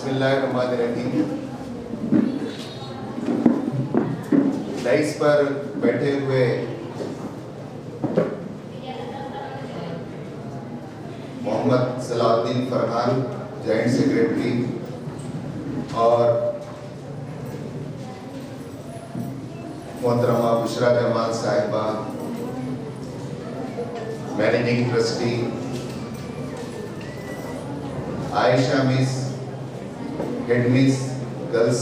बिस्मिल्लाहिर्रहमानिर्रहीम। डाइस पर बैठे हुए मोहम्मद सलाउद्दीन फरहान, जॉइंट सेक्रेटरी, और मोहतरमा Bushra Jamal Sahiba, managing trustee, Ayesha miss, head miss girls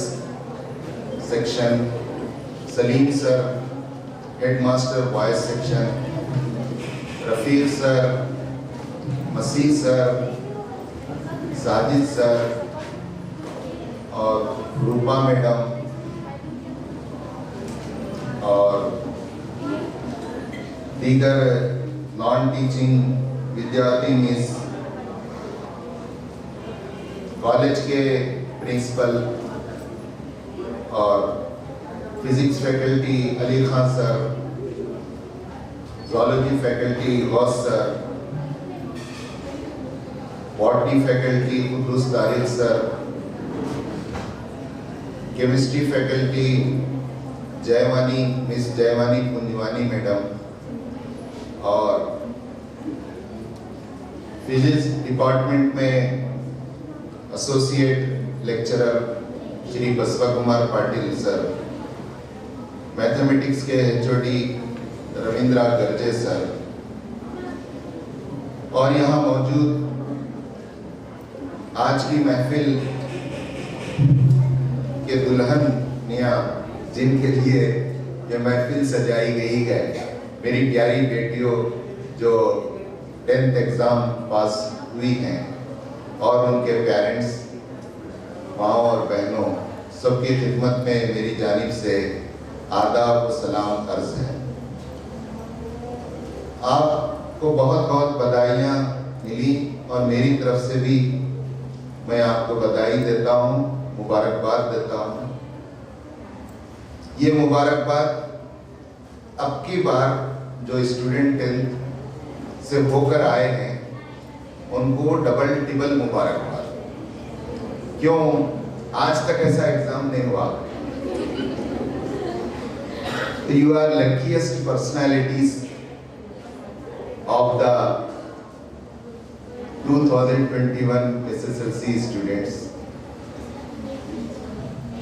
section, Salim sir, head master boys section, Rafiq sir, Masih sir, Sajid sir और रूपा मैडम और दीगर नॉन टीचिंग विद्यार्थी मिस, कॉलेज के प्रिंसिपल और physics faculty Ali Khan sir, zoology faculty Ghaus sir, botany faculty Quddus Tariq sir, chemistry faculty Jaiwani miss Jaiwani Punjwani madam और physics department में associate lecturer Shri बसवा Kumar Patil sir, mathematics के एचओडी रविंद्रा गर्जे सर, और यहाँ मौजूद आज की महफिल के दुल्हनियाँ जिनके लिए ये महफिल सजाई गई है, मेरी प्यारी बेटियों जो 10th एग्ज़ाम पास हुई हैं और उनके पेरेंट्स, माओ और बहनों, सबकी खिदमत में मेरी जानिब से आदाब व सलाम अर्ज है। आपको बहुत बहुत बधाइयाँ मिली और मेरी तरफ से भी मैं आपको बधाई देता हूँ, मुबारकबाद देता हूँ। ये मुबारकबाद अब की बार जो स्टूडेंट 10th से होकर आए हैं उनको डबल टिबल मुबारकबाद। क्यों आज तक ऐसा एग्जाम नहीं हुआ? You are luckiest personalities of the 2021 SSLC students.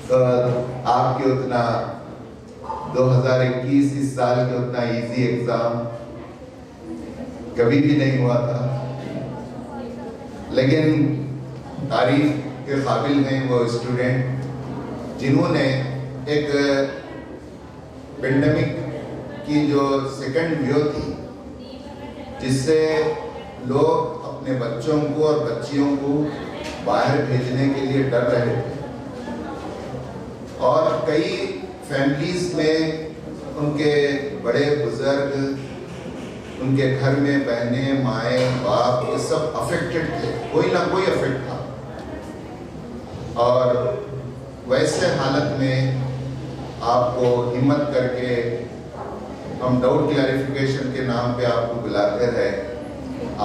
तो आपके उतना 2021 इस साल के उतना इजी एग्जाम कभी भी नहीं हुआ था, लेकिन तारीफ के काबिल हैं वो स्टूडेंट जिन्होंने एक पेंडेमिक की जो सेकंड वेव थी, जिससे लोग अपने बच्चों को और बच्चियों को बाहर भेजने के लिए डर रहे थे और कई फैमिलीज में उनके बड़े बुजुर्ग, उनके घर में बहनें, माएँ, बाप, ये सब अफेक्टेड थे, कोई ना कोई अफेक्ट था। और वैसे हालत में आपको हिम्मत करके हम डाउट क्लैरिफिकेशन के नाम पे आपको बुलाते रहे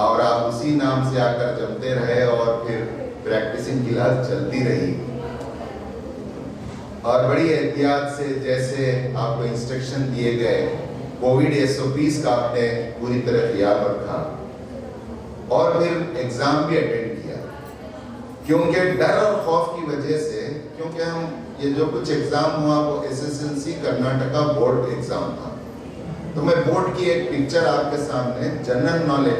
और आप उसी नाम से आकर जमते रहे और फिर प्रैक्टिसिंग क्लास चलती रही और बड़ी एहतियात से जैसे आपको इंस्ट्रक्शन दिए गए, कोविड SOPs का आपने पूरी तरह ख्याल रखा और फिर एग्जाम भी अटेंड किया। क्योंकि डर और खौफ की वजह से, क्योंकि हम ये जो कुछ एग्जाम हुआ वो SSLC कर्नाटका बोर्ड एग्जाम था, तो मैं बोर्ड की एक पिक्चर आपके सामने, जनरल नॉलेज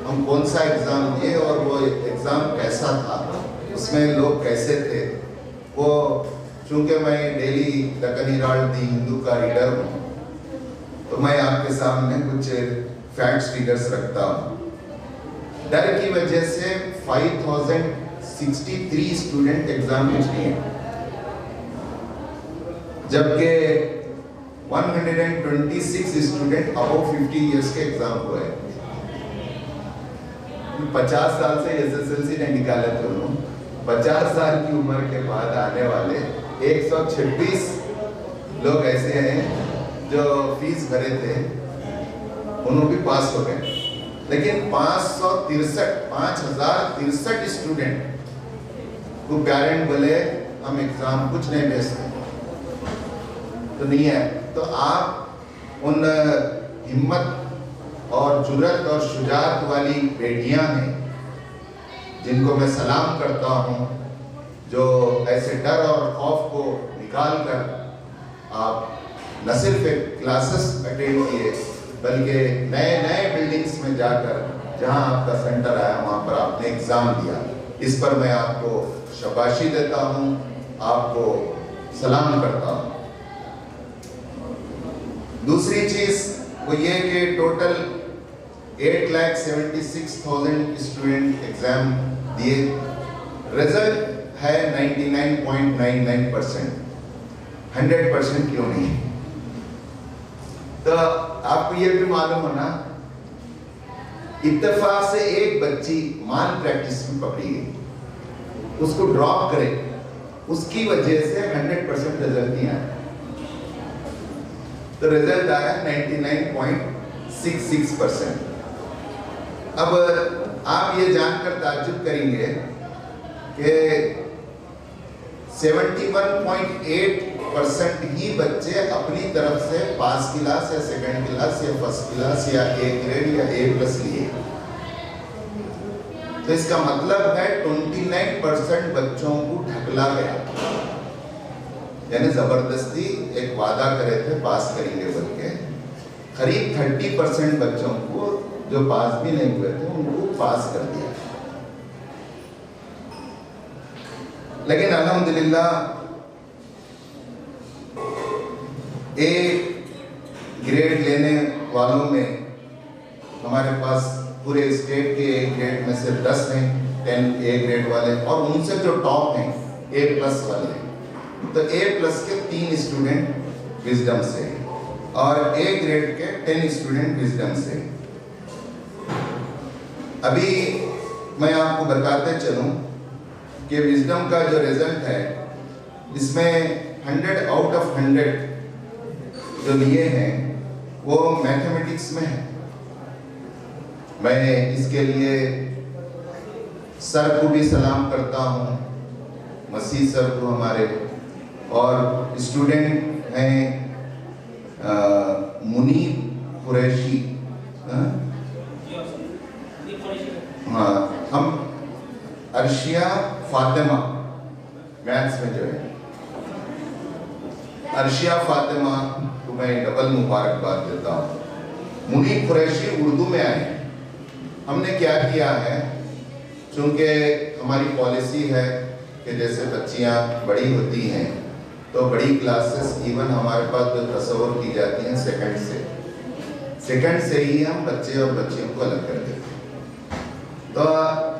हम कौन सा एग्जाम दिए और वो एग्जाम कैसा था, उसमें लोग कैसे थे, वो चूंकि मैं डेली दक्कन हेराल्ड दी हिंदू का रीडर हूँ तो मैं आपके सामने कुछ फैक्ट्स फिगर्स रखता हूँ। डर की वजह से 5063 स्टूडेंट एग्जाम में दिए, जबकि 126 स्टूडेंट अबव 50 इयर्स के एग्जाम हुए। 50 साल से SSLC ने निकाले थे, 50 साल की उम्र के बाद आने वाले 126 लोग ऐसे हैं जो फीस भरे थे, उन्होंने भी पास हो गए। लेकिन 5063 स्टूडेंट वो पेरेंट बोले हम एग्जाम कुछ नहीं भेजते, तो नहीं है। तो आप उन हिम्मत और जुर्रत और शुजाअत वाली बेटियां हैं जिनको मैं सलाम करता हूं, जो ऐसे डर और खौफ को निकाल कर आप न सिर्फ एक क्लासेस अटेंड किए बल्कि नए नए बिल्डिंग्स में जाकर जहां आपका सेंटर आया वहां पर आपने एग्जाम दिया। इस पर मैं आपको शाबाशी देता हूं, आपको सलाम करता हूं। दूसरी चीज वो ये कि टोटल 8,76,000 स्टूडेंट एग्जाम दिए, रिजल्ट है 99.99%। 100% क्यों नहीं? तो आपको ये भी मालूम हो ना, इत्तेफाक से एक बच्ची माल प्रैक्टिस में पकड़ी गई, उसको ड्रॉप करे, उसकी वजह से 100% रिजल्ट नहीं आया। तो रिजल्ट आया 99.66%। अब आप ये जानकर ताज्जुब करेंगे कि 71.8% ही बच्चे अपनी तरफ से पास क्लास या सेकंड क्लास या फर्स्ट क्लास या ए ग्रेड या A+ लिए। तो इसका मतलब है 29% बच्चों को ढकला गया, यानी जबरदस्ती एक वादा करे थे पास करेंगे बोल के, करीब 30% बच्चों को जो पास भी नहीं हुए थे उनको पास कर दिया। लेकिन अल्हम्दुलिल्लाह ए ग्रेड लेने वालों में हमारे पास पूरे स्टेट के ए ग्रेड में से 10 हैं 10 ए ग्रेड वाले, और उनसे जो टॉप हैं A+ वाले हैं। तो A+ के 3 स्टूडेंट विजडम से और ए ग्रेड के 10 स्टूडेंट विजडम से। अभी मैं आपको बताते चलूं कि विजडम का जो रिजल्ट है इसमें 100 आउट ऑफ 100 जो लिए हैं वो मैथमेटिक्स में है। मैं इसके लिए सर को भी सलाम करता हूँ, मसीह सर को हमारे, और स्टूडेंट हैं मुनीब कुरैशी, हाँ, हम अर्शिया फातिमा मैथ्स में जो है, अर्शिया फातिमा को मैं डबल मुबारकबाद देता हूँ। मुनीब कुरैशी उर्दू में आए। हमने क्या किया है, चूँकि हमारी पॉलिसी है कि जैसे बच्चियाँ बड़ी होती हैं तो बड़ी क्लासेस इवन हमारे पास जो तस्वर की जाती हैं सेकंड से ही हम बच्चे और बच्चियों को अलग कर देते हैं। तो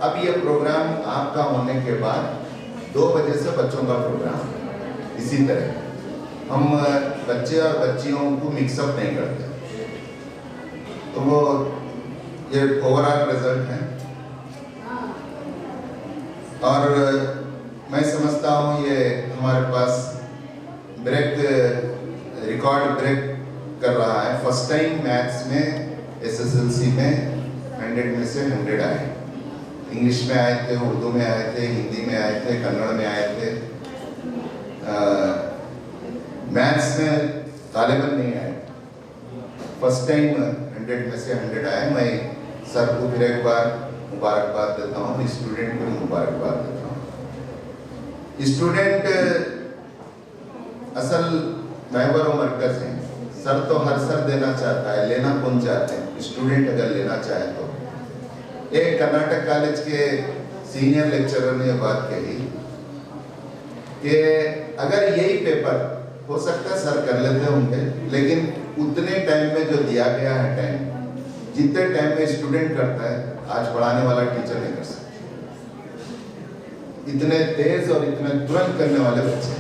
अब ये प्रोग्राम आपका होने के बाद 2 बजे से बच्चों का प्रोग्राम, इसी तरह हम बच्चे और बच्चियों को मिक्सअप नहीं करते। तो वो ये ओवरऑल रिजल्ट है, और मैं समझता हूँ ये हमारे पास रिकॉर्ड ब्रेक कर रहा है। फर्स्ट टाइम मैथ्स में SSLC में 100 में से 100 आए। इंग्लिश में आए थे, उर्दू में आए थे, हिंदी में आए थे, कन्नड़ में आए थे, मैथ्स में तालिबन नहीं आए। फर्स्ट टाइम 100 में से 100 आए। मैं सर को फिर एक बार मुबारकबाद देता हूँ, स्टूडेंट को मुबारकबाद देता हूँ। स्टूडेंट असल महवर और मरकज हैं। सर तो हर सर देना चाहता है, लेना कौन चाहते हैं? स्टूडेंट अगर लेना चाहे तो। एक कर्नाटक कॉलेज के सीनियर लेक्चरर ने बात कही कि अगर यही पेपर हो सकता है सर कर लेते होंगे, लेकिन उतने टाइम में जो दिया गया है टाइम, जितने टाइम में स्टूडेंट करता है आज पढ़ाने वाला टीचर नहीं कर सकता। इतने तेज और इतने तुरंत करने वाले बच्चे,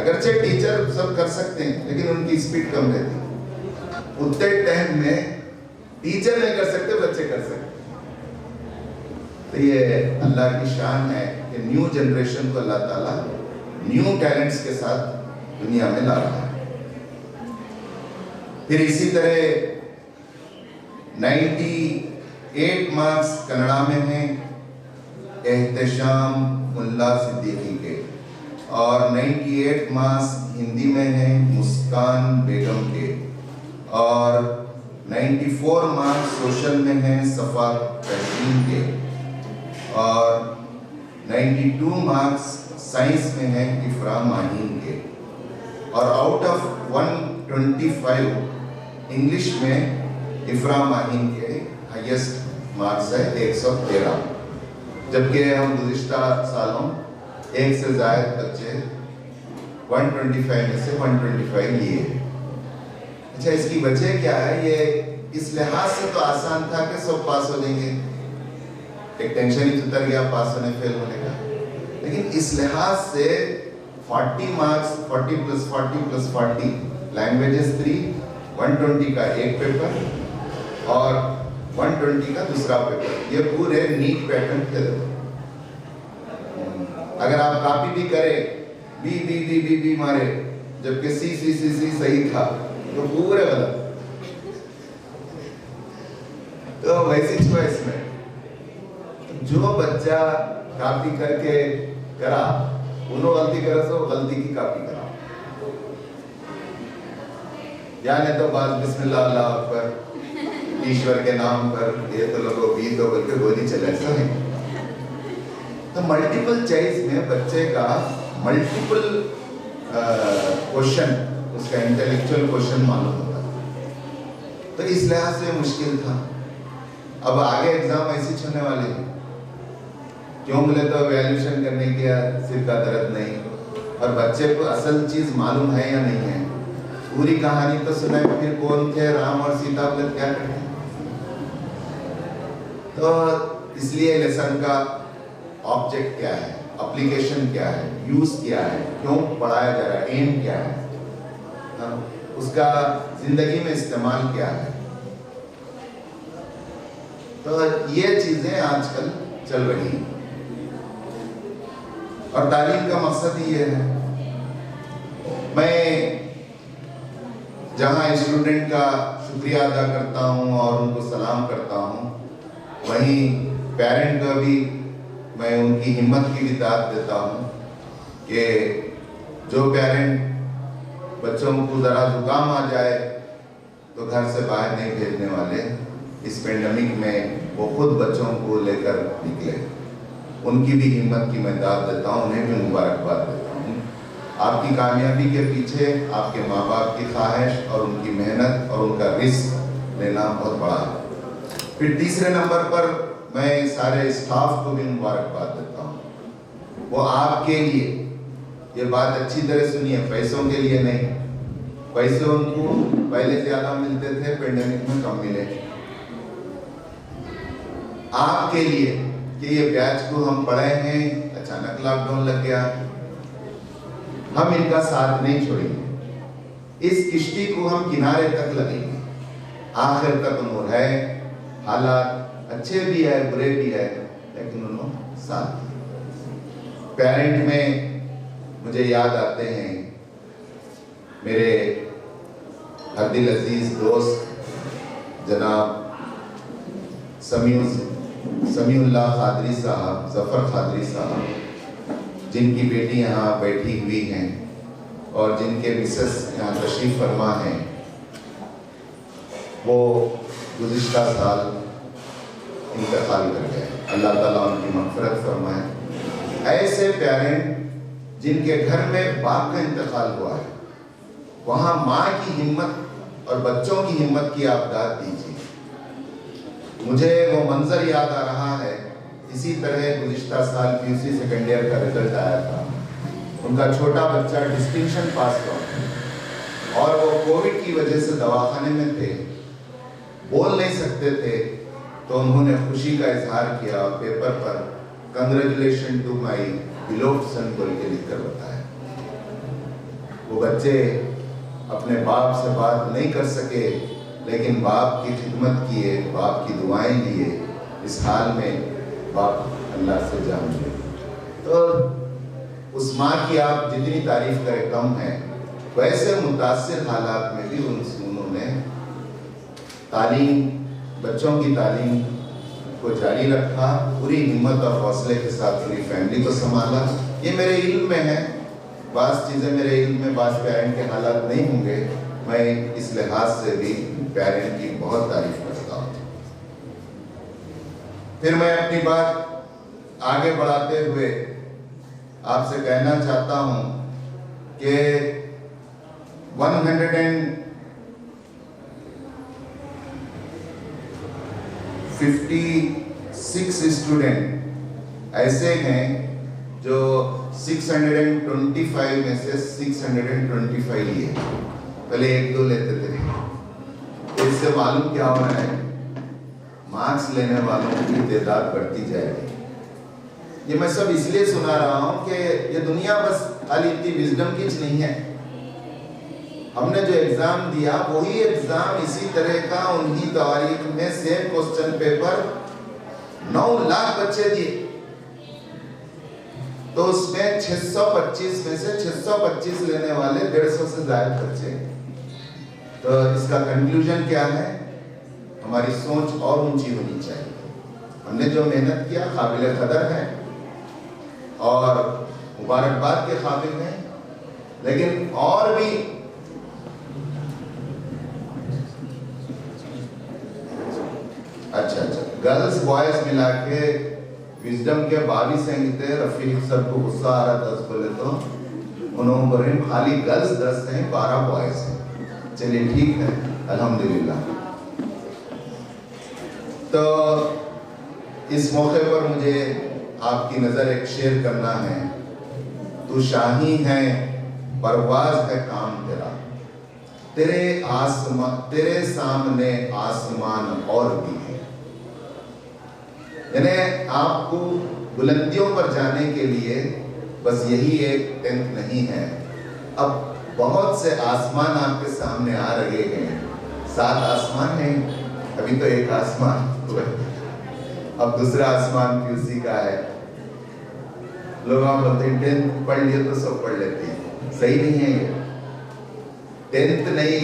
अगरचे टीचर सब कर सकते हैं लेकिन उनकी स्पीड कम रहती है। उतने टाइम में टीचर नहीं कर सकते, बच्चे कर सकते। तो ये अल्लाह की शान है कि न्यू जनरेशन को अल्लाह ताला न्यू टैलेंट्स के साथ दुनिया में ला रहा है। फिर इसी तरह 98 मार्क्स कन्नड़ा में हैं, एहतशाम मुल्ला सिद्दीकी के, और 98 मार्क्स हिंदी में हैं मुस्कान बेगम के, और 94 मार्क्स सोशल में हैं सफ़ा तहसीन के, और 92 मार्क्स साइंस में हैं इफ्रा माहीन के, और आउट ऑफ 125 इंग्लिश में इफ्रा माहीन के हाईएस्ट मार्क्स है 113, जबकि हम गुज़िश्ता सालों एक से ज़ायद बच्चे 125 में से 125 लिए। अच्छा, इसकी वजह क्या है? ये इस लिहाज से तो आसान था कि सब पास हो जाएंगे, एक टेंशन ही उतर गया पास होने फेल होने का, लेकिन इस लिहाज से 40 मार्क्स 40 + 40 + 40, लैंग्वेजेस 3, 120 का एक पेपर और 120 का दूसरा पेपर, ये पूरे नीट पैटर्न थे। अगर आप कॉपी भी करें बी मारे जबकि सी सही था तो पूरे गलत। तो वैसी चॉइस में जो बच्चा कॉपी करके करा उन्होंने गलती करा तो गलती की कॉपी करा, यानी तो बात बिस्मिल्लाह अल्लाह अकबर ईश्वर के नाम पर ये तो लोगों भी तो बल्कि गोली चले, ऐसा नहीं। तो मल्टीपल चॉइस में बच्चे का मल्टीपल क्वेश्चन, उसका इंटेलेक्चुअल क्वेश्चन मालूम होता, तो इस लिहाज से मुश्किल था। अब आगे एग्जाम ऐसे होने वाले हैं, क्यों बोले तो वैल्यूएशन करने के सिर का दर्द नहीं, और बच्चे को असल चीज मालूम है या नहीं है, पूरी कहानी तो सुनाए फिर कौन थे राम और सीता, बोले क्या करते। तो इसलिए लेसन का ऑब्जेक्ट क्या है, एप्लीकेशन क्या है, यूज क्या है, क्यों पढ़ाया जा रहा है, एम क्या है, उसका जिंदगी में इस्तेमाल क्या है। तो ये चीजें आजकल चल रही हैं, और तालीम का मकसद ही ये है। मैं जहां स्टूडेंट का शुक्रिया अदा करता हूं और उनको सलाम करता हूं, वहीं पेरेंट का भी मैं उनकी हिम्मत की भी दाद देता हूं कि जो पेरेंट बच्चों को ज़रा जुकाम आ जाए तो घर से बाहर नहीं भेजने वाले, इस पेंडेमिक में वो खुद बच्चों को लेकर निकले, उनकी भी हिम्मत की मैं दाद देता हूँ, उन्हें भी मुबारकबाद देता हूँ। आपकी कामयाबी के पीछे आपके माँ बाप की ख्वाहिश और उनकी मेहनत और उनका रिस्क लेना बहुत बड़ा है। फिर तीसरे नंबर पर मैं सारे स्टाफ को भी मुबारकबाद देता हूँ, वो आपके लिए, ये बात अच्छी तरह सुनिए, पैसों के लिए नहीं, पैसे उनको पहले ज़्यादा मिलते थे, पेंडेमिक में कम मिले, आपके लिए कि ये बैच को हम पढ़े हैं, अचानक लॉकडाउन लग गया, हम इनका साथ नहीं छोड़ेंगे, इस किश्ती को हम किनारे तक लगेंगे, आखिर तक उन्होंने है, हालात अच्छे भी है बुरे भी है, लेकिन उन्होंने साथ। पेरेंट में मुझे याद आते हैं मेरे हरदिल अजीज दोस्त जनाब समीउल्लाह खादरी साहब, जफ़र खादरी साहब, जिनकी बेटी यहाँ बैठी हुई हैं और जिनके मिसेस यहाँ तशरीफ़ फरमा हैं, वो गुज़िश्ता साल इंतकाल कर गए, अल्लाह ताला उनकी मग़फ़िरत फरमाए। ऐसे पेरेंट जिनके घर में बाप का इंतकाल हुआ है, वहाँ माँ की हिम्मत और बच्चों की हिम्मत की आप दाद दीजिए। मुझे वो मंजर याद आ रहा है, इसी तरह गुज़िश्ता साल पीयूसी सेकेंड ईयर का रिजल्ट आया था, उनका छोटा बच्चा डिस्टिंक्शन पास हुआ और वो कोविड की वजह से दवाखाने में थे, बोल नहीं सकते थे, तो उन्होंने खुशी का इजहार किया, पेपर पर कंग्रेचुलेशन टू माई बिलोव्ड सन बोल के लिख कर बताया। वो बच्चे अपने बाप से बात नहीं कर सके, लेकिन बाप की खिदमत किए, बाप की दुआएं लिए, इस हाल में बाप अल्लाह से जान लिए। तो उस माँ की आप जितनी तारीफ करें कम है, वैसे मुतासिर हालात में भी उन्होंने तालीम, बच्चों की तालीम को जारी रखा, पूरी हिम्मत और हौसले के साथ पूरी फैमिली को संभाला। ये मेरे इल्म में है, बाज़ चीज़ें मेरे इल्म में, बाज़ पेरेंट के हालात नहीं होंगे, मैं इस लिहाज से भी पेरेंट की बहुत तारीफ करता हूँ। फिर मैं अपनी बात आगे बढ़ाते हुए आपसे कहना चाहता हूँ कि 156 स्टूडेंट ऐसे हैं जो 625 में से 625 लिए, पहले 1-2 लेते थे। इससे मालूम क्या हो रहा है, मार्क्स लेने वालों की तादाद बढ़ती जाएगी। ये मैं सब इसलिए सुना रहा हूँ कि ये दुनिया बस खाली इतनी विजडम की नहीं है। हमने जो एग्जाम दिया वही एग्जाम इसी तरह का उन्हीं तारीख में सेम क्वेश्चन पेपर 9 लाख बच्चे दिए, तो उसमें 625 में से 625 लेने वाले 150 से ज्यादा बच्चे। तो इसका कंक्लूजन क्या है, हमारी सोच और ऊंची होनी चाहिए। हमने जो मेहनत किया काबिल कदर है और मुबारकबाद के काबिल है, लेकिन और भी अच्छा गर्ल्स बॉयज मिला के विजडम के 22 अंक थे। रफीक सर को गुस्सा आ रहा था उसको ले, तो उन्होंने बोले खाली गर्ल्स 10 हैं, 12 बॉयज हैं। चलिए ठीक है, अल्हम्दुलिल्लाह। तो इस मौके पर मुझे आपकी नजर एक शेर करना है। तू शाही है परवाज है काम तेरा, तेरे सामने आसमान और भी है। यानी आपको बुलंदियों पर जाने के लिए बस यही एक टेंथ नहीं है, अब बहुत से आसमान आपके सामने आ रहे हैं। 7 आसमान हैं, अभी तो एक आसमान, अब दूसरा आसमान भी उसी का है। लोग आप बोलते हैं 10th पढ़ लिए तो सब पढ़ लेते हैं, सही नहीं है ये। 10th नहीं,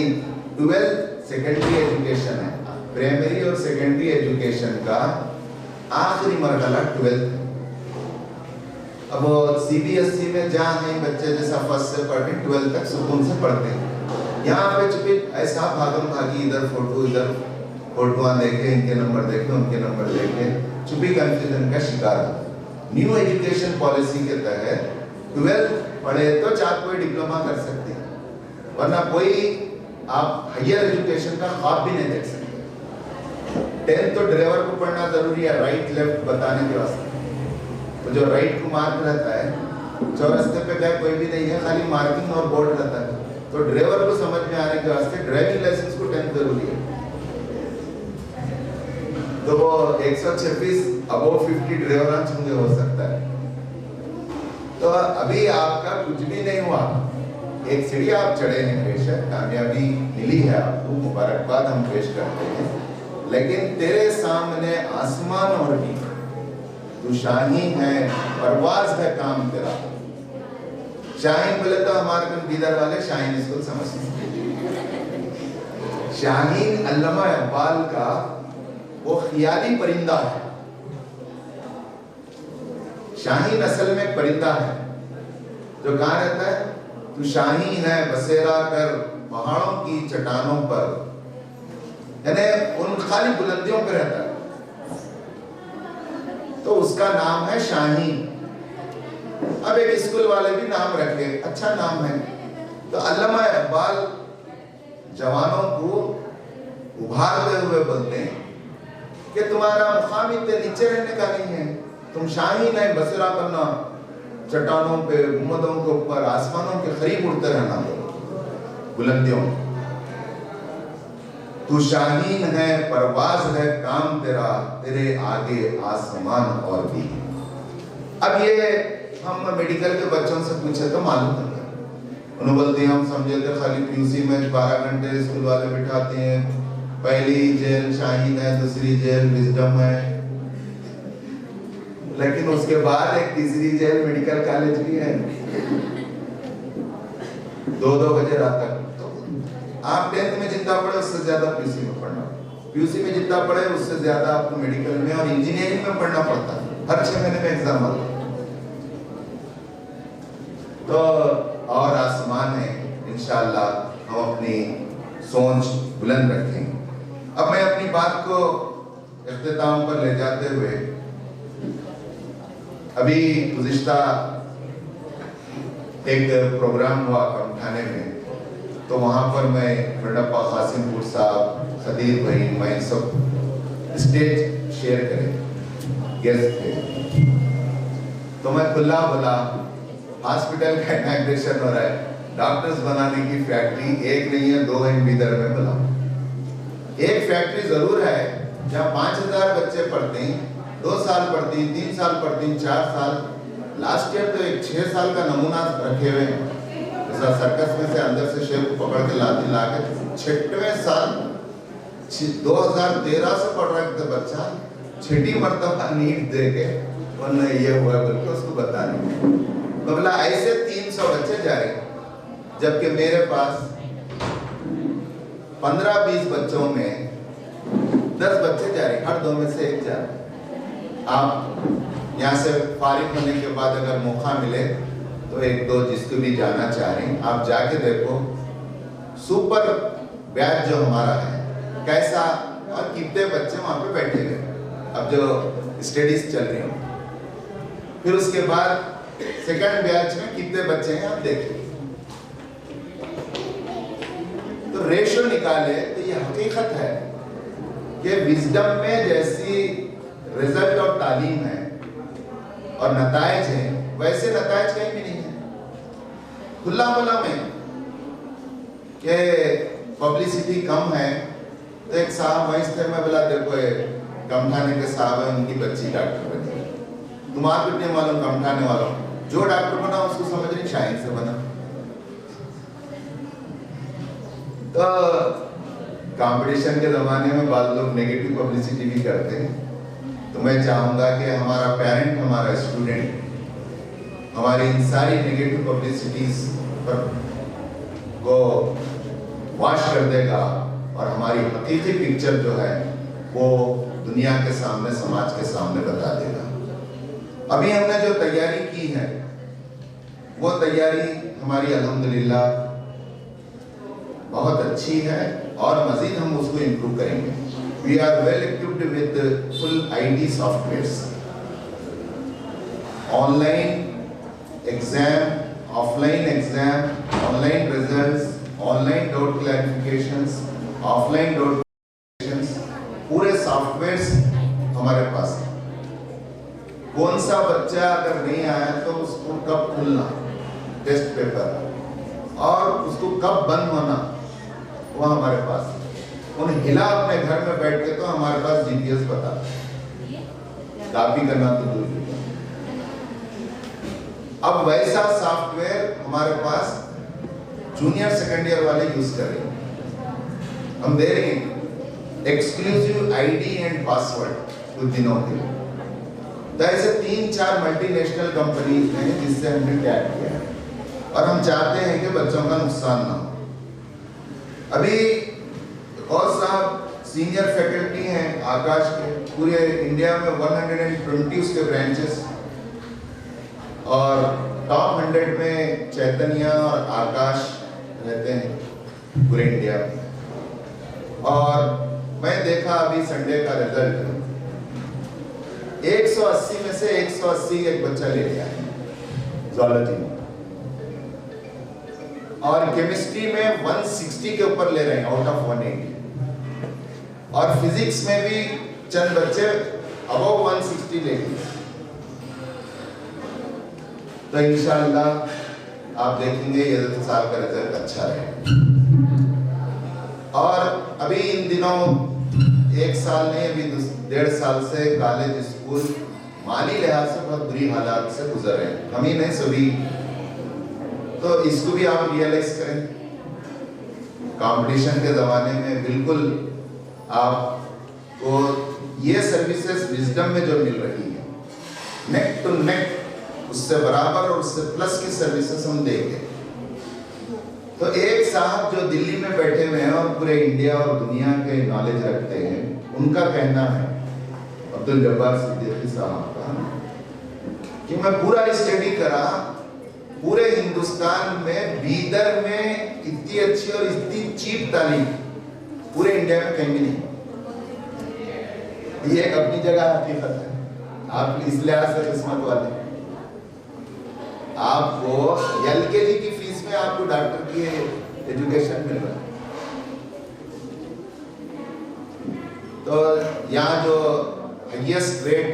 12th सेकेंडरी एजुकेशन है। प्राइमरी और सेकेंडरी एजुकेशन का आखिरी मरहला 12th है। अब CBSE में जहाँ है बच्चे जैसा फर्स्ट से पढ़ते 12th तक सुकून से पढ़ते हैं। यहाँ पे चूंकि ऐसा भागम भागी, इधर फोटो देखे, इनके नंबर देखे, उनके नंबर देखे, चूंकि कंफ्यूजन का शिकार हो। न्यू एजुकेशन पॉलिसी के तहत 12th पढ़े तो चाहे कोई डिप्लोमा कर सकते हैं, वरना कोई आप हायर एजुकेशन का ख्वाब भी नहीं देख सकते। 10th तो ड्राइवर को पढ़ना जरूरी है, राइट लेफ्ट बताने के वास्ते। तो जो राइट को मार्क रहता है, चौरस्ते पे गए कोई भी नहीं है, खाली मार्किंग और बोर्ड रहता है, तो ड्राइवर को समझ में आने के वास्ते ड्राइविंग लाइसेंस को 10th जरूरी है। तो वो 126 अबव 50 ड्राइवर होंगे हो सकता है। तो अभी आपका कुछ भी नहीं हुआ, एक सीढ़ी आप चढ़े हैं, बेशक कामयाबी मिली है आपको, मुबारकबाद हम पेश करते हैं, लेकिन तेरे सामने आसमान और भी, तू शाहीन है परवाज है काम तेरा। शाहीन बोले तो हमारे बीदर वाले शाहीन स्कूल समझते हैं। शाहीन अल्लामा इकबाल का वो ख्याली परिंदा है। शाहीन असल में परिंदा है जो कहाँ रहता है, तू शाहीन है बसेरा कर पहाड़ों की चट्टानों पर, यानी उन खाली बुलंदियों पे रहता है, तो उसका नाम है शाहीन। अब एक स्कूल वाले भी नाम रखे, अच्छा नाम है। तो अल्लामा इकबाल जवानों को उभारते हुए बोलते हैं कि तुम्हारा मुकाम इतने नीचे रहने का नहीं है, तुम शाहीन है बसेरा करना, चट्टानों पे, गुम्बदों के ऊपर, आसमानों के करीब उड़ते रहना, बुलंदियों। तू शाहीन है परवाज है काम तेरा, तेरे आगे आसमान और भी। अब ये हम मेडिकल के बच्चों से पूछे तो मालूम नहीं, उन्होंने बोलते हैं हम समझे थे खाली PUC में 12 घंटे स्कूल वाले बिठाते हैं, पहली जेल शाहीन है, दूसरी जेल विजडम है, लेकिन उसके बाद एक तीसरी जेल मेडिकल कॉलेज भी है, 2-2 बजे रात तक। आप 10th में जितना पढ़े उससे ज्यादा PUC में पढ़ना। पीयूसी में जितना पढ़े उससे ज्यादा आपको मेडिकल में और इंजीनियरिंग में पढ़ना पड़ता है, हर 6 महीने में एग्जाम होता है। तो और आसमान है, इंशाअल्लाह हम अपनी सोच बुलंद रखेंगे। अब मैं अपनी बात को इख्तिताम पर ले जाते हुए, अभी गुज़िश्ता एक प्रोग्राम हुआ कमठाने में, तो वहाँ पर मैं बड़प्पा कासिमपुर साहब, खदीर भाई, मैं सब स्टेज शेयर करें, गेस्ट थे। तो मैं खुला बोला हॉस्पिटल का इनॉग्रेशन हो रहा है, डॉक्टर्स बनाने की फैक्ट्री एक नहीं है, 2 है बीदर में। बोला एक फैक्ट्री जरूर है जहाँ 5000 बच्चे पढ़ते हैं, 2 साल पढ़ती, 3 साल पढ़ती, 4 साल। लास्ट ईयर तो एक 6 साल का नमूना रखे हुए हैं, जैसा सर्कस में से अंदर से शेर को पकड़ के ला के 6वें साल 2013 से पढ़ रहा था बच्चा, 6ठी मरतबा नीट दे के उन्होंने ये हुआ बोल के उसको बता नहीं। बोला ऐसे 300 बच्चे जा रहे, जबकि मेरे पास 15-20 बच्चों में 10 बच्चे जा रहे, हर 2 में से 1 जा रहे। आप यहाँ से फारिग होने के बाद अगर मौका मिले तो 1-2 जिसको भी जाना चाह रहे हैं आप जाके देखो, सुपर बैच जो हमारा है कैसा, और कितने बच्चे वहाँ पे बैठे हुए अब जो स्टडीज चल रही हो। फिर उसके बाद सेकंड बैच में कितने बच्चे हैं आप देखिए, तो रेशो निकाले तो ये हकीकत है कि विजडम में जैसी रिजल्ट और तालीम है और नतायज है, वैसे नतायज कहीं भी नहीं है। खुला बोला में कि पब्लिसिटी कम है, तो एक साहब वहीं थे, मैं बोला देखो कमठाने के साहब है, उनकी बच्ची डॉक्टर बनी, तुम्हारा कुछ नहीं मालूम कमठाने वालों, जो डॉक्टर बना उसको समझ नहीं शाइन से बना। तो कंपटीशन के ज़माने में बाद लोग नेगेटिव पब्लिसिटी भी करते हैं, तो मैं चाहूँगा कि हमारा पेरेंट, हमारा स्टूडेंट हमारी इन सारी नेगेटिव पब्लिसिटीज पर को वॉश कर देगा और हमारी हकीकी पिक्चर जो है वो दुनिया के सामने, समाज के सामने बता देगा। अभी हमने जो तैयारी की है वो तैयारी हमारी अल्हम्दुलिल्लाह बहुत अच्छी है और मजीद हम उसको इम्प्रूव करेंगे। We are well equipped with full IT softwares, online exam, offline exam, online results, online doubt clarifications, offline doubt clarifications, पूरे सॉफ्टवेयर्स हमारे पास है। कौन सा बच्चा अगर नहीं आया तो उसको कब खुलना टेस्ट पेपर और उसको कब बंद होना वो हमारे पास है। उन्हें हिला अपने घर में बैठ के तो हमारे पास GPS बता, कॉपी करना तो दूर की। अब वैसा सॉफ्टवेयर हमारे पास जूनियर सेकेंड ईयर वाले यूज कर रहे हैं, हम दे रहे हैं एक्सक्लूसिव ID एंड पासवर्ड कुछ दिनों के लिए। तो ऐसे 3-4 मल्टीनेशनल कंपनीज हैं जिससे हमने टैग किया है और हम चाहते हैं कि बच्चों का नुकसान ना हो। अभी और साहब सीनियर फैकल्टी हैं आकाश के, पूरे इंडिया में 120 उसके ब्रांचेस, और टॉप 100 में चैतन्य और आकाश रहते हैं पूरे इंडिया में। और मैं देखा अभी संडे का रिजल्ट 180 में से 180 एक बच्चा ले लिया है ज़ूलॉजी में, और केमिस्ट्री में 160 के ऊपर ले रहे हैं आउट ऑफ 180, और फिजिक्स में भी चंद बच्चे अबव 160 ले लिए। तो इंशाअल्लाह आप देखेंगे ये साल का रिजल्ट अच्छा रहेगा। और अभी इन दिनों 1 साल नहीं, अभी 1.5 साल से कॉलेज स्कूल माली लिहाज से बहुत बुरी हालात से गुजर रहे हैं, हम ही नहीं सभी। तो इसको भी आप रियलाइज करें, कंपटीशन के ज़माने में बिल्कुल आपको ये सर्विसेज विजडम में जो मिल रही है नेक टू नेक उससे बराबर और उससे प्लस की सर्विसेज हम देंगे। तो एक साहब जो दिल्ली में बैठे हुए हैं और पूरे इंडिया और दुनिया के नॉलेज रखते हैं, उनका कहना है, अब्दुल जब्बार सिद्दीकी साहब का, कि मैं पूरा स्टडी करा, पूरे हिंदुस्तान में बीदर में इतनी अच्छी और इतनी चीप तालीम पूरे इंडिया में कहीं भी नहीं। ये एक अपनी जगह हकीकत है। आप इस लिहाज से किस्मत वाले, आपको एलकेजी की फीस में आपको डॉक्टर की एजुकेशन मिल रहा है। तो यहाँ जो हाईएस्ट रेट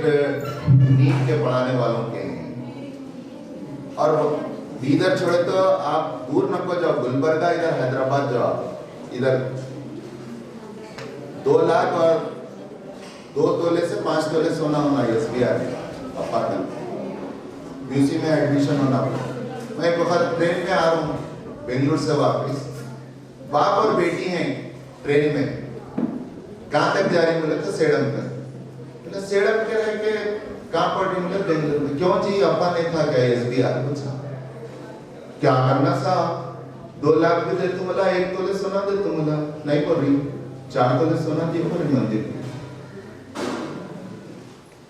नीट के पढ़ाने वालों के हैं, और इधर छोड़े तो आप दूर न को जाओ, गुलबर्गा, इधर हैदराबाद जाओ, इधर 2 लाख और 2 तोले से 5 तोले सोना होना SBR अपार्टमेंट यूसी में एडमिशन होना। मैं एक वक्त ट्रेन में आ रहा हूँ बेंगलुरु से वापस, बाप और बेटी हैं ट्रेन में, कहाँ तक जा रही? बोले तो सेडम तक। बोले सेडम के रह के कहाँ पढ़ रही? बोले बेंगलुरु में। क्यों जी, अपा नहीं था क्या SBR? पूछा क्या करना साहब, 2 लाख भी दे तू, बोला 1 तोले सोना दे तू, बोला नहीं पढ़ रही, 4 तोले सोना दिए पर मंदिर।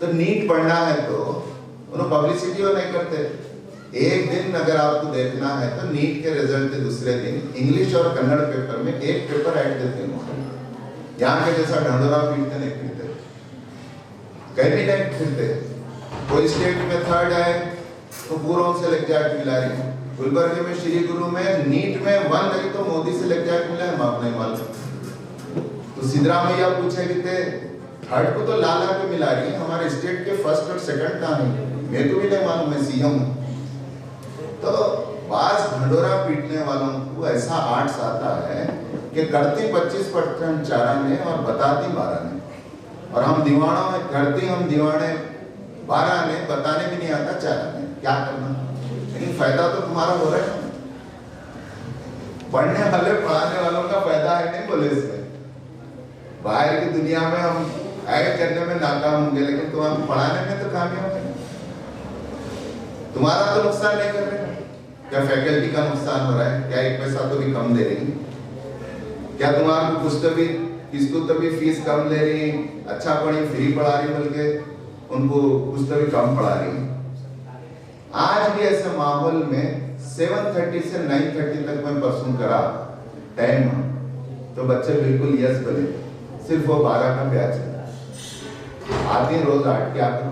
तो नीट पढ़ना है तो उन्होंने पब्लिसिटी वो नहीं करते। एक दिन अगर आपको देखना है तो नीट के रिजल्ट के दूसरे दिन इंग्लिश और कन्नड़ पेपर में एक पेपर ऐड देते हैं। यहाँ के जैसा ढंडोरा पीटते नहीं पीटते, कहीं भी नहीं फिरते। कोई स्टेट में 3rd है तो पूरों से लेकर जाके मिला रही है। गुलबर्गे में श्री गुरु में नीट में 1 रही तो मोदी से लेकर जाके मिला है, माफ नहीं मालूम। तो सिद्धरामैया पूछे कि 3rd को तो लाला के मिला रही है, हमारे स्टेट के 1st और 2nd कहाँ है? मेरे को भी नहीं मालूम, मैं CM हूँ। तो बास ढंडोरा पीटने वालों को ऐसा आर्ट्स आता है कि करती 25% चारा ने और बताती 12 ने, और हम दीवानों में करती, हम दीवाने 12 ने, बताने भी नहीं आता चारा ने। क्या करना? लेकिन फायदा तो तुम्हारा हो रहा है, पढ़ने वाले पढ़ाने वालों का फायदा है नहीं बोले इसमें। बाहर की दुनिया में हम ऐड करने में नाकाम होंगे, लेकिन तुम पढ़ाने में तो कामयाब है। तुम्हारा तो नुकसान नहीं कर रहे, क्या फैकल्टी का नुकसान हो रहा है? क्या 1 पैसा तो भी कम दे रही? क्या तुम्हारा कुछ तो भी, किसको तो भी फीस कम ले रही, अच्छा पढ़ी फ्री पढ़ा रही, बल्कि उनको कुछ तो भी कम पढ़ा रही। आज भी ऐसे माहौल में 7:30 से 9:30 तक मैं परसों करा टाइम, तो बच्चे बिल्कुल यस बोले, सिर्फ वो 12 का ब्याज है। आते रोज 8 के आते,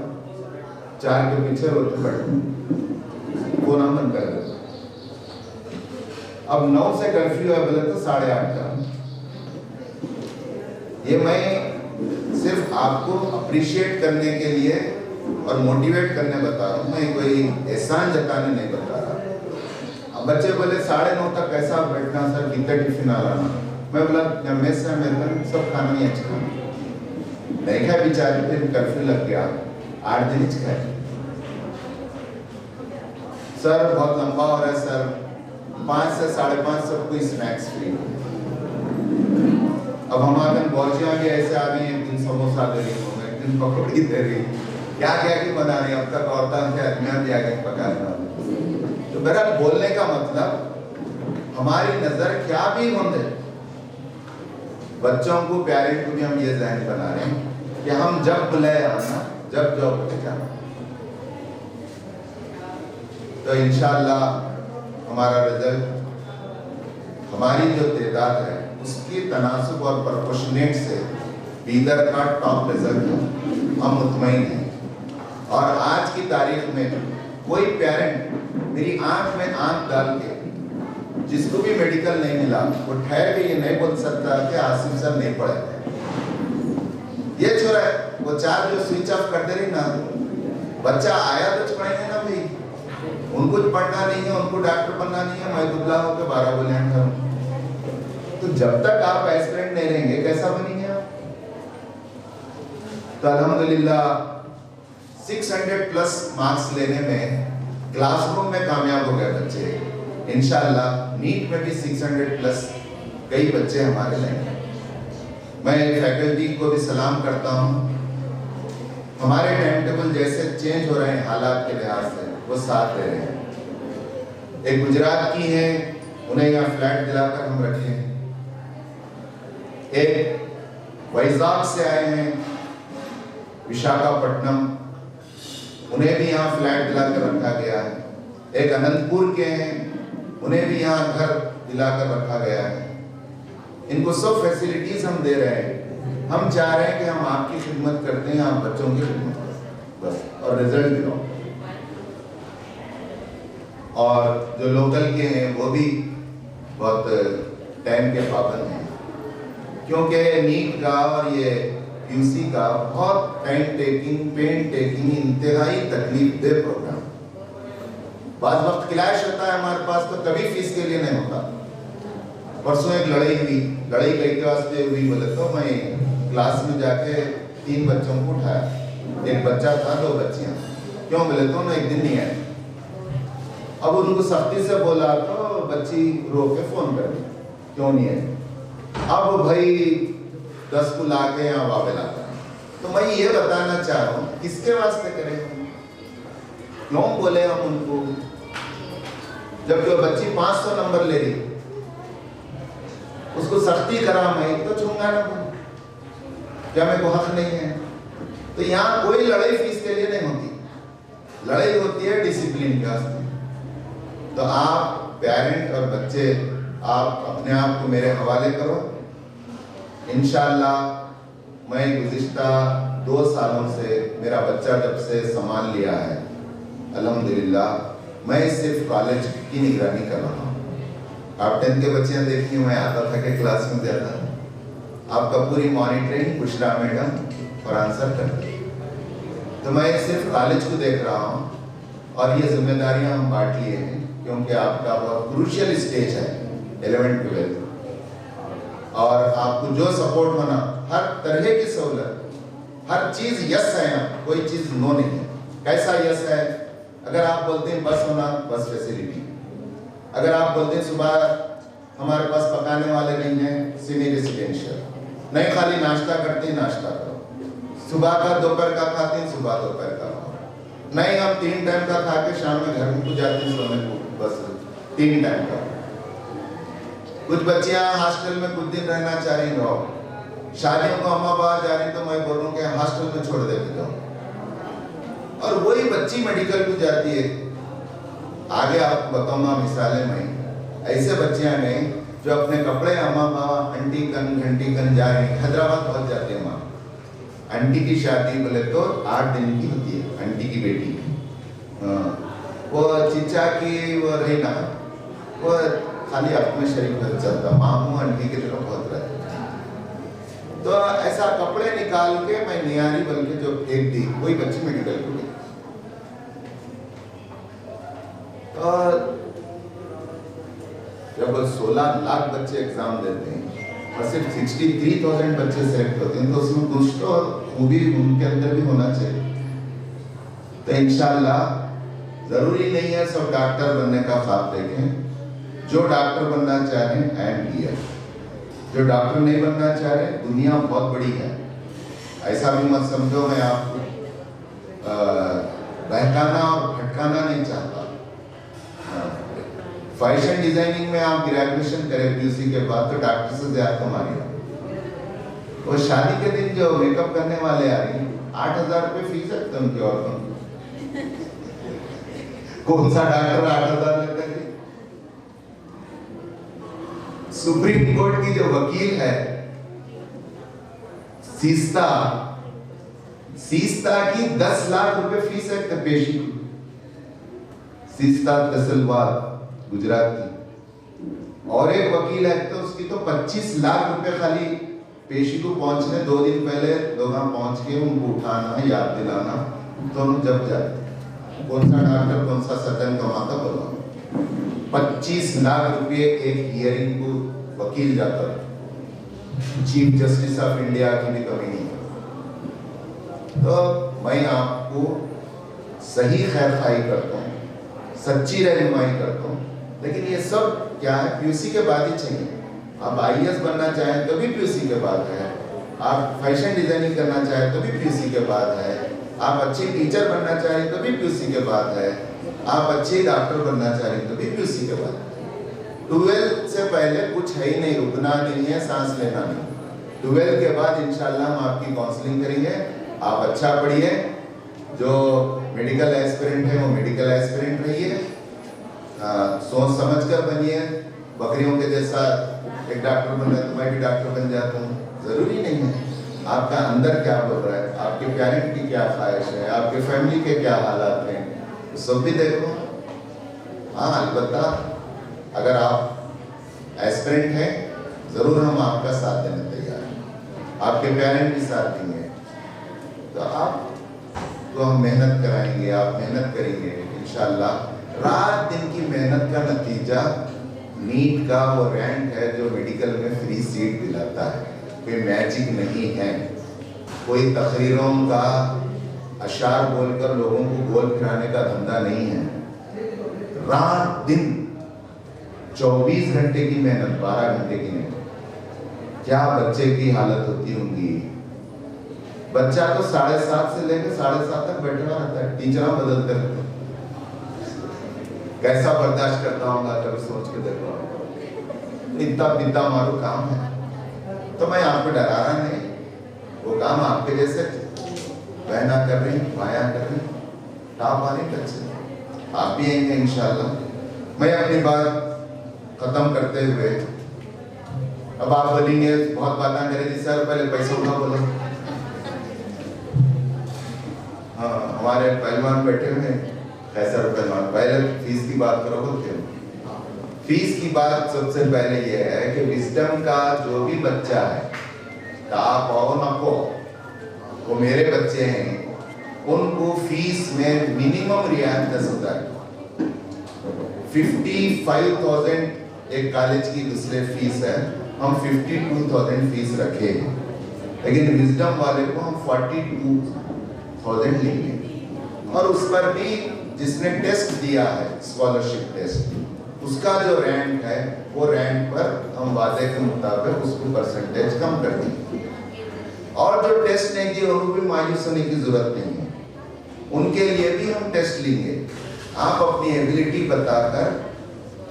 4 के पीछे रोते बैठे, वो ना मन कर। अब 9 से कर्फ्यू है, बोले तो 8:30 का। ये मैं सिर्फ आपको अप्रिशिएट करने के लिए और मोटिवेट करने बता रहा हूँ, मैं कोई एहसान जताने नहीं बता रहा। अब बच्चे बोले 9:30 तक कैसा बैठना सर, कितना टिफिन आ रहा? मैं बोला मेस से मेरे सब खाना ही अच्छा नहीं खाए बेचारे, फिर कर्फ्यू लग गया, 8 दिन ही खाए। सर बहुत लंबा हो रहा है सर, 5 से 5:30 सबको स्नैक्स फ्री। अब हमारे बौजियाँ भी ऐसे आ गई, एक दिन समोसा दे रही, एक दिन पकौड़ी दे रही, क्या क्या की बना रही। अब तक औरतें के आदमियाँ भी आ गए पकाने वाले। तो मेरा बोलने का मतलब, हमारी नजर क्या भी होंगे, बच्चों को, पेरेंट को भी हम ये ज़हन बना रहे हैं कि हम जब बुलाए आना, जब जॉब पे जाना। तो इंशाअल्लाह हमारा रिजल्ट, हमारी जो तादाद है उसकी तनासुब और प्रोपोर्शनेट से बीदर का टॉप रिजल्ट है, हम मुतमईन हैं। और आज की तारीख में कोई पेरेंट मेरी आंख में आंख डाल के, जिसको भी मेडिकल नहीं मिला, वो ठहर के ये नहीं बोल सकता कि आसिफ सर नहीं पढ़े। ये छोरा है वो 4 जो स्विच ऑफ कर दे रही ना, बच्चा आया तो पढ़ेंगे ना भाई, उनको पढ़ना नहीं है, उनको डॉक्टर बनना नहीं है, मैं दुबला होकर 12 बोले हैं। तो जब तक आप एस्पिरेंट नहीं रहेंगे कैसा बनेंगे आप? तो अल्हम्दुलिल्लाह 600+ मार्क्स लेने में क्लासरूम में कामयाब हो गए बच्चे। इंशाअल्लाह नीट में भी 600+ कई बच्चे हमारे लेंगे। मैं फैकल्टी को भी सलाम करता हूँ। हमारे टाइम टेबल जैसे चेंज हो रहे हैं हालात के लिहाज से, वो साथ दे रहे हैं। एक गुजरात की है उन्हें यहाँ फ्लैट दिलाकर हम रखे हैं। एक वैजाग से आए हैं, विशाखापट्टनम, उन्हें भी यहाँ फ्लैट दिलाकर रखा गया है। एक अनंतपुर के हैं, उन्हें भी यहाँ घर दिलाकर रखा गया है। इनको सब फैसिलिटीज हम दे रहे हैं। हम चाह रहे हैं कि हम आपकी खिदमत करते हैं, आप बच्चों की खिदमत करते बस, और रिजल्ट दिलाओ। और जो लोकल के हैं वो भी बहुत टाइम के पाबंद हैं, क्योंकि नीट का और ये यूसी का बहुत टाइम टेकिंग, पेन टेकिंग, इंतहाई तकलीफ दे प्रोग्राम। बाद वक्त क्लैश होता है हमारे पास, तो कभी फीस के लिए नहीं होता। परसों एक लड़ाई हुई, लड़ाई कई के वास्ते हुई बोले तो मैं क्लास में जाके 3 बच्चों को उठाया, एक बच्चा था, 2 बच्चियां। क्यों बोले तो ना एक दिन नहीं आए। अब उनको सख्ती से बोला तो बच्ची रो के फोन कर दी, क्यों नहीं है। अब भाई 10 को ला के यहाँ वापस लाता है। तो मैं ये बताना चाह रहा हूँ, किसके वास्ते करें, क्यों बोले हम उनको, जब जो बच्ची 500 नंबर ले रही उसको सख्ती करा मैं तो छूंगा ना, क्या मेरे को हक नहीं है। तो यहाँ कोई लड़ाई फीस के लिए नहीं होती, लड़ाई होती है डिसिप्लिन के वास्ते। तो आप पेरेंट और बच्चे, आप अपने आप को मेरे हवाले करो। इंशाअल्लाह मैं गुज़िश्ता 2 सालों से मेरा बच्चा जब से संभाल लिया है, अल्हम्दुलिल्लाह मैं सिर्फ कॉलेज की निगरानी कर रहा हूँ। आप 10th के बच्चे देखिए, मैं आता था कि क्लास में जाता था, आपका पूरी मॉनिटरिंग बुशरा मैडम और आंसर करती। तो मैं सिर्फ कॉलेज को देख रहा हूँ, और ये जिम्मेदारियां हम बांट लिए हैं, क्योंकि आपका बहुत क्रूशियल स्टेज है 11th 12th, और आपको जो सपोर्ट होना, हर तरह की सहूलत, हर चीज यस है ना, कोई चीज नो नहीं है। कैसा यस है? अगर आप बोलते हैं बस होना, बस फैसिलिटी। अगर आप बोलते हैं सुबह हमारे पास पकाने वाले नहीं हैं, सेमी रेसिडेंशियल, नहीं खाली नाश्ता करते हैं, नाश्ता करो, सुबह का दोपहर का खाते हैं, सुबह दोपहर का खाओ, नहीं हम 3 टाइम का खा के शाम में घर को जाते हैं सोने को, बस 3 टाइम का। कुछ बच्चियां हॉस्टल में कुछ दिन रहना चाह रही, रहो। शादियों को अम्मा बाहर जा रही तो मैं बोल रहा हूँ कि हॉस्टल में छोड़ देते जाओ। और वही बच्ची मेडिकल को जाती है, आगे आपको बताऊंगा मिसालें में, ऐसे बच्चियां नहीं जो अपने कपड़े अम्मा बाबा आंटी कन घंटी कन जा रही, हैदराबाद पहुंच जाते हैं। माँ आंटी की शादी बोले तो 8 दिन की होती है, आंटी की बेटी, वो चिचा की वो रही ना, वो खाली अपने शरीर में चलता, मामू आंटी की तरफ बहुत रहती। तो ऐसा कपड़े निकाल के मैं नियारी बन के जो फेंक दी, कोई बच्ची मेडिकल को गई। और जब 16 लाख बच्चे एग्जाम देते हैं और सिर्फ 63,000 बच्चे सेलेक्ट होते हैं, तो उसमें कुछ तो खूबी उनके अंदर भी होना चाहिए। तो इंशाल्लाह जरूरी नहीं है सब डॉक्टर बनने का ख्वाब देखें। जो डॉक्टर बनना चाहें आई एम हियर, जो डॉक्टर नहीं बनना चाह रहे, दुनिया बहुत बड़ी है, ऐसा भी मत समझो मैं आपको बहकाना और भटकाना नहीं चाहता। फैशन डिजाइनिंग में आप ग्रेजुएशन करें पीयूसी के बाद तो डॉक्टर से ज्यादा कमाएंगे। वो शादी के दिन जो मेकअप करने वाले आ रही, 8,000 रुपये फीस है उनकी औरतों की। कौन सा डॉक्टर 8,000 लेता है? सुप्रीम कोर्ट की जो वकील है सीस्ता की 10 लाख रुपए फीस है पेशी की। सीस्ता तहसीलवार गुजरात की, और एक वकील है तो उसकी तो 25 लाख रुपए खाली पेशी को पहुंचने 2 दिन पहले लोग पहुंच के उनको उठाना, याद दिलाना, दोनों जब जाते। कौन सा डॉक्टर कौन सा सर्जन कमाता बोलो? 25 लाख रुपए एक हियरिंग को वकील जाता है। चीफ जस्टिस ऑफ इंडिया की भी कमी नहीं। तो मैं आपको सही खैर खाई करता हूँ, सच्ची रहनुमाई करता हूँ, लेकिन ये सब क्या है, पीयूसी के बाद ही चाहिए। आप आईएएस बनना चाहें तो भी पीयूसी के बाद है, आप फैशन डिजाइनिंग करना चाहें तो भी पीयूसी के बाद है, आप अच्छी टीचर बनना चाहें तो भी पीयूसी के बाद है, आप अच्छे डॉक्टर बनना चाहें तो भी पीयूसी के बाद है। 12 से पहले कुछ है ही नहीं, रुकना नहीं है, सांस लेना नहीं। 12 के बाद इंशाल्लाह हम आपकी काउंसलिंग करेंगे। आप अच्छा पढ़िए, जो मेडिकल एस्पिरेंट है वो मेडिकल एस्पिरेंट रहिए, सोच समझ कर बनिए। बकरियों के जैसा एक डॉक्टर बन रहा है तो मैं भी डॉक्टर बन जाता हूँ, जरूरी नहीं है। आपका अंदर क्या बोल रहा है, आपके पेरेंट की क्या ख्वाहिश है, आपके फैमिली के क्या हालात हैं, सब भी देखो। हाँ, अलबत्ता अगर आप एस्पिरेंट हैं ज़रूर हम आपका साथ देने तैयार हैं, आपके पेरेंट भी साथ देंगे। तो आप तो हम मेहनत कराएंगे, आप मेहनत करेंगे इंशाल्लाह। रात दिन की मेहनत का नतीजा नीट का वो रैंक है जो मेडिकल में फ्री सीट दिलाता है। कोई मैजिक नहीं है, कोई तकरीरों का अशार बोलकर लोगों को गोल फिराने का धंधा नहीं है। रात दिन 24 घंटे की मेहनत, 12 घंटे की नहीं। क्या बच्चे की हालत होती होंगी। बच्चा तो 7:30 से लेकर 7:30 तक बैठा रहता है, टीचर बदलते रहते हैं। कैसा बर्दाश्त करता होगा, कभी सोच के देखो। इतना पिता मारू काम है, तो मैं आपको डरा रहा नहीं, वो काम आपके जैसे बहना कर रही, माया कर रही, टॉप वाले बच्चे आप भी आएंगे इंशाल्लाह। मैं अपनी बात खत्म करते हुए, अब आप बोलेंगे बहुत बातें करेंगे सर, पहले पैसा उठा बोलो। हाँ, हमारे पहलवान बैठे हुए, कैसा पहलवान, पहले फीस की बात करो बोलते हो। फीस की बात सबसे पहले ये है कि विजडम का जो भी बच्चा है, टॉप हो ना को, वो मेरे बच्चे हैं, उनको फीस में मिनिमम रियायत 10,000, 55,000 एक कॉलेज की दूसरे फीस है, हम 52,000 फीस रखे हैं। लेकिन विजडम वाले को हम 42,000 लेंगे। और उस पर भी जिसने टेस्ट दिया है, स्कॉलरशिप टेस्ट, उसका जो रैंक है वो रैंक पर हम वादे के मुताबिक उसको परसेंटेज कम कर देंगे। और जो टेस्ट नहीं दिए उनको भी मायूस होने की जरूरत नहीं है, उनके लिए भी हम टेस्ट लेंगे। आप अपनी एबिलिटी बताकर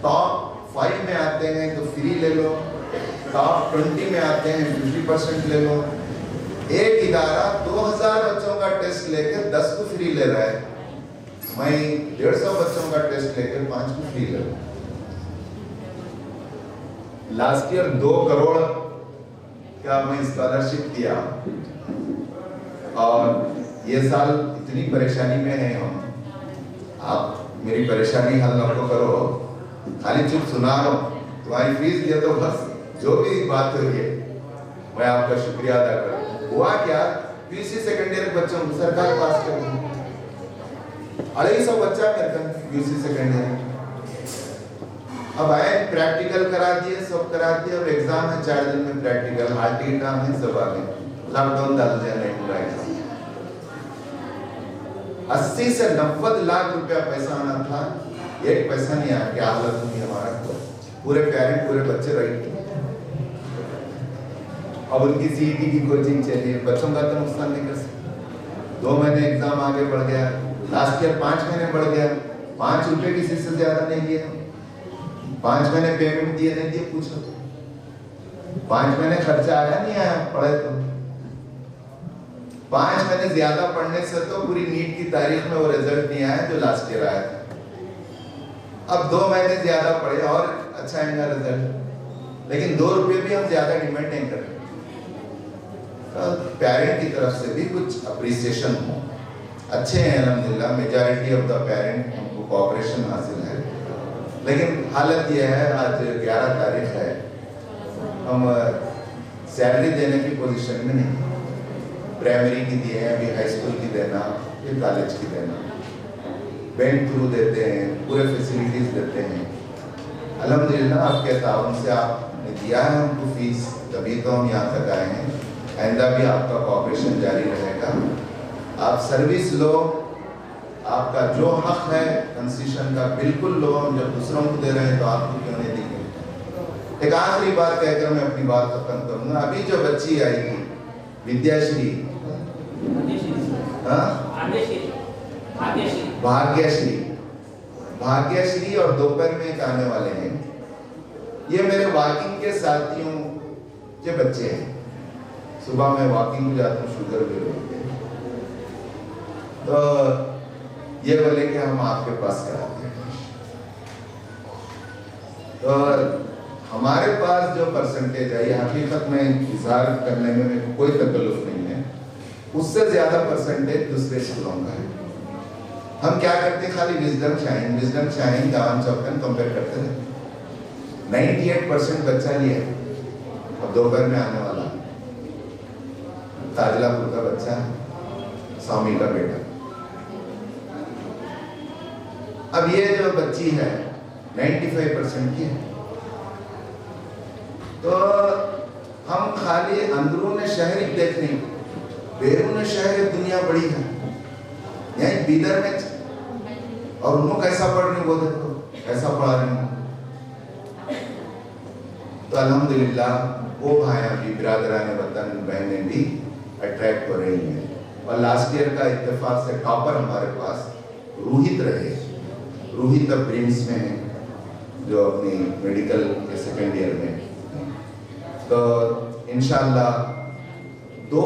टॉप 5 में आते हैं तो फ्री ले लो, टॉप 20 में आते हैं 50% ले लो। एक इदारा 2000 बच्चों का टेस्ट लेकर 10 को फ्री ले रहा है, मैं 150 बच्चों का टेस्ट लेकर 5 को फ्री ले रहा हूँ। लास्ट ईयर 2 करोड़ का मैं स्कॉलरशिप दिया, और ये साल इतनी परेशानी में है हम, आप मेरी परेशानी हल न करो, खाली चुप सुना रहा हूँ। तुम्हारी फीस दिया तो बस, जो भी बात हो रही है मैं आपका शुक्रिया अदा करूँ। हुआ क्या, पीसी सेकेंड ईयर बच्चों को सरकार पास कर दी, 250 बच्चा मेरे का पीसी सेकेंड ईयर। अब आए प्रैक्टिकल करा दिए, सब करा दिए, और एग्जाम है 4 दिन में प्रैक्टिकल, हाल टिकट है, सब आ गए, लॉकडाउन डाल दिया, नहीं पूरा एग्जाम। 80 से 90 लाख रुपया पैसा आना था, एक पैसा नहीं आया। क्या हालत हुई हमारा, पूरे पेरेंट पूरे बच्चे रहे। अब उनकी सीईटी की कोचिंग चली, बच्चों का तो नुकसान नहीं कर सकते। 2 महीने एग्जाम आगे बढ़ गया, लास्ट ईयर 5 महीने बढ़ गया, 5 रुपए किसी से ज्यादा नहीं दिए, 5 महीने पेमेंट दिए नहीं दिए, पूछो 5 महीने खर्चा आया नहीं आया, पढ़े तो 5 महीने ज्यादा पढ़ने से तो पूरी नीट की तारीख में वो रिजल्ट नहीं आया जो लास्ट ईयर आया था। अब 2 महीने ज्यादा पढ़े और अच्छा आएगा रिजल्ट, लेकिन 2 रुपये भी हम ज्यादा डिमांड नहीं कर रहे। पेरेंट की तरफ से भी कुछ अप्रिसिएशन हो, अच्छे हैं अल्हम्दुलिल्लाह, मेजॉरिटी ऑफ द पेरेंट हमको कोऑपरेशन हासिल है। लेकिन हालत यह है, आज 11 तारीख है, हम सैलरी देने की पोजीशन में नहीं, प्राइमरी की दिए हैं, अभी हाई स्कूल की देना, फिर कॉलेज की देना, बैंक थ्रू देते हैं, पूरे फैसिलिटीज देते हैं। अल्हम्दुलिल्लाह आपके ताउन से आपने दिया है हमको फीस, तभी तो हम यहाँ तक आए हैं। आइंदा भी आपका कोऑपरेशन जारी रहेगा, आप सर्विस लो, आपका जो हक है कंसेशन का बिल्कुल लो। हम जब दूसरों को दे रहे हैं तो आपको क्यों नहीं देंगे। एक आखिरी बात कहकर मैं अपनी बात खत्म करूंगा। अभी जो बच्ची आई थी विद्याश्री, भाग्यश्री और दोपहर में एक आने वाले हैं, ये मेरे वॉकिंग के साथियों के बच्चे हैं। सुबह मैं वॉकिंग को जाता हूँ शुगर के लेके, तो ये बोले कि हम आपके पास कराते हैं। तो हमारे पास जो परसेंटेज है, ये हकीकत में इजहार करने में मेरे को कोई तकल्लुफ नहीं है, उससे ज्यादा परसेंटेज दूसरे स्कूलों का है। हम क्या करते हैं, खाली विजडम शाहीन दावन चौकन कंपेयर करते हैं। 98% बच्चा लिया है। अब दोपहर में आने वाला ताजलापुर का बच्चा, स्वामी का बेटा। अब ये जो बच्ची है 95% की है। तो हम खाली अंदरून शहर ही देख रहे हैं, बैरून शहर दुनिया बड़ी है। यहीं बीदर में और उनको कैसा पढ़ रहे वो देखो, कैसा पढ़ा रहे हैं। तो अल्हम्दुलिल्लाह वो भाइयां भी, बिरादरान वतन बहनें भी अट्रैक्ट हो रही हैं। और लास्ट ईयर का इत्तेफाक से टॉपर हमारे पास रोहित रहे। रोहित अब ब्रिम्स में है, जो अपनी मेडिकल के सेकेंड ईयर में। तो इंशाअल्लाह 2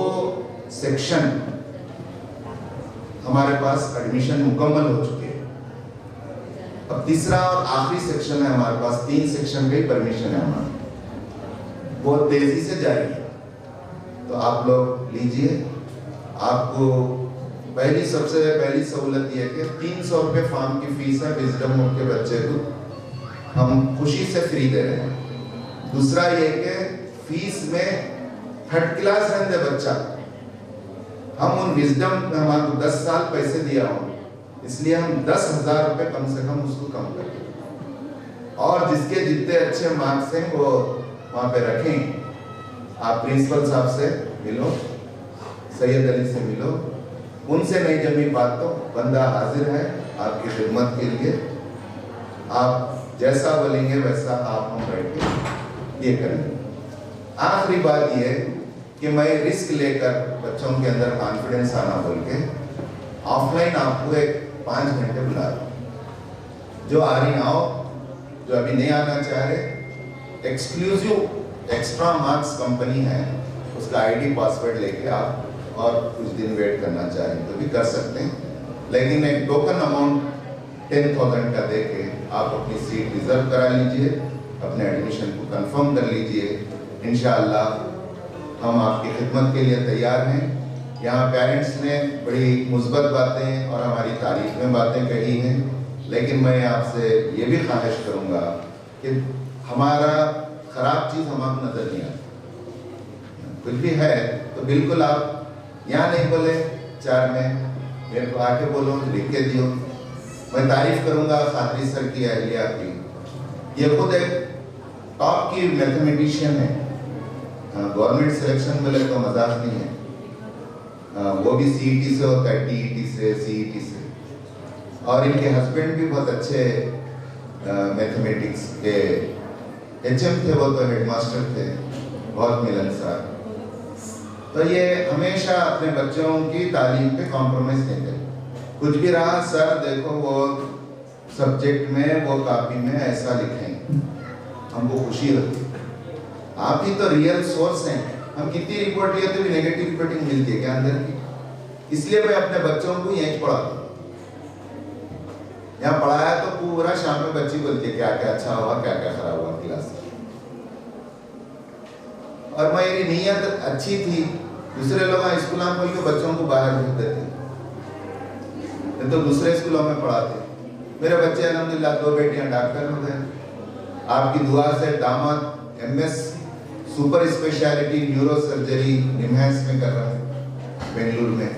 सेक्शन हमारे पास एडमिशन मुकम्मल हो चुके हैं। अब तीसरा और आखिरी सेक्शन है हमारे पास, 3 सेक्शन का ही परमिशन है हमारा, बहुत तेजी से जारी है। तो आप लोग लीजिए। आपको सबसे पहली सहूलत यह है कि 300 रुपये फॉर्म की फीस है, विजडम के बच्चे को हम खुशी से फ्री दे रहे हैं। दूसरा ये कि फीस में 3rd क्लास रहने बच्चा, हम उन विजडम में हमारे 10 साल पैसे दिया हो, इसलिए हम 10,000 रुपये कम से कम उसको कम करें। और जिसके जितने अच्छे मार्क्स हैं वो वहाँ पे रखें। आप प्रिंसिपल साहब से मिलो, सैयद अली से मिलो, उनसे नहीं जमी बात तो बंदा हाजिर है आपकी खिदमत के लिए। आप जैसा बोलेंगे वैसा आप हम बैठ के ये करेंगे। आखिरी बात ये कि मैं रिस्क लेकर बच्चों के अंदर कॉन्फिडेंस आना बोल के ऑफलाइन आपको एक 5 घंटे बुला रहा हूँ। जो आ रही आओ, जो अभी नहीं आना चाह रहे, एक्सक्लूसिव एक्स्ट्रा मार्क्स कंपनी है, उसका आईडी पासवर्ड लेके आप और कुछ दिन वेट करना चाह रहे तो भी कर सकते हैं। लेकिन एक टोकन अमाउंट 10,000 का दे के आप अपनी सीट रिजर्व करा लीजिए, अपने एडमिशन को कंफर्म कर लीजिए। इंशाअल्लाह हम आपकी खिदमत के लिए तैयार हैं। यहाँ पेरेंट्स ने बड़ी मुस्बत बातें और हमारी तारीफ में बातें कही हैं, लेकिन मैं आपसे ये भी ख्वाहिश करूँगा कि हमारा ख़राब चीज़ हमारे नज़र नहीं आती। कुछ भी है तो बिल्कुल आप यहाँ नहीं बोले 4 में, मेरे को आके बोलो, लिख के दियो। मैं तारीफ करूँगा खादरी सर की, अहलिया की। ये खुद एक टॉप की मैथमेटिशियन है, गवर्नमेंट सिलेक्शन मिले तो मजाक नहीं है। वो भी CET से होता है, TET से, CET से। और इनके हस्बैंड भी बहुत अच्छे मैथमेटिक्स के HM थे, वो तो हेडमास्टर थे, बहुत मिलनसार। तो ये हमेशा अपने बच्चों की तालीम पे कॉम्प्रोमाइज़ नहीं करते। कुछ भी रहा, सर देखो वो सब्जेक्ट में वो कॉपी में ऐसा लिखें, हमको खुशी होती है। आप ही तो रियल सोर्स हैं। हम कितनी रिपोर्ट लिए तो भी नेगेटिव रिपोर्टिंग मिलती है क्या अंदर की? इसलिए मैं अपने बच्चों को यहीं पढ़ाता हूँ। यहाँ पढ़ाया तो पूरा शाम में बच्ची बोलती है क्या क्या अच्छा हुआ, क्या क्या खराब हुआ क्लास। और मेरी नीयत अच्छी थी, दूसरे लोग स्कूल में बोल के बच्चों को बाहर भेज देते, तो दूसरे स्कूलों में पढ़ाते। मेरे बच्चे अल्हम्दुलिल्लाह 2 बेटियां डॉक्टर हो गए। आपकी दुआ से दामाद MS super speciality neuro surgery निम्हांस में कर रहा है बेंगलुरु में।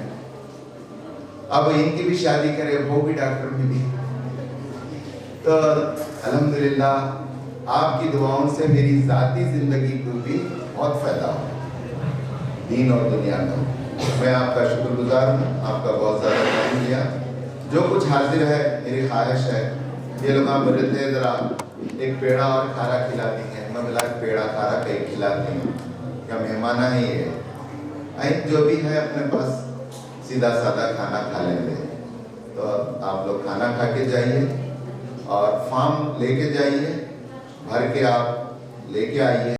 अब इनकी भी शादी करे, वो भी डॉक्टर में भी। तो अल्हम्दुलिल्लाह आपकी दुआओं से मेरी ज़ाती ज़िंदगी को भी बहुत फ़ायदा हो, दीन और दुनिया में। मैं आपका शुक्रगुजार हूँ, आपका बहुत ज़्यादा टाइम दिया। जो कुछ हाजिर है, मेरी ख्वाहिश है, ये लोग आप बोले थे ज़रा एक पेड़ा और खारा खिला देंगे। मैं बोला पेड़ा खारा कहीं खिलाते हैं क्या, मेहमान है ये। जो भी है अपने पास सीधा साधा खाना खा लेंगे। तो आप लोग खाना खा के जाइए और फॉर्म लेके जाइए, भर के आप लेके आई है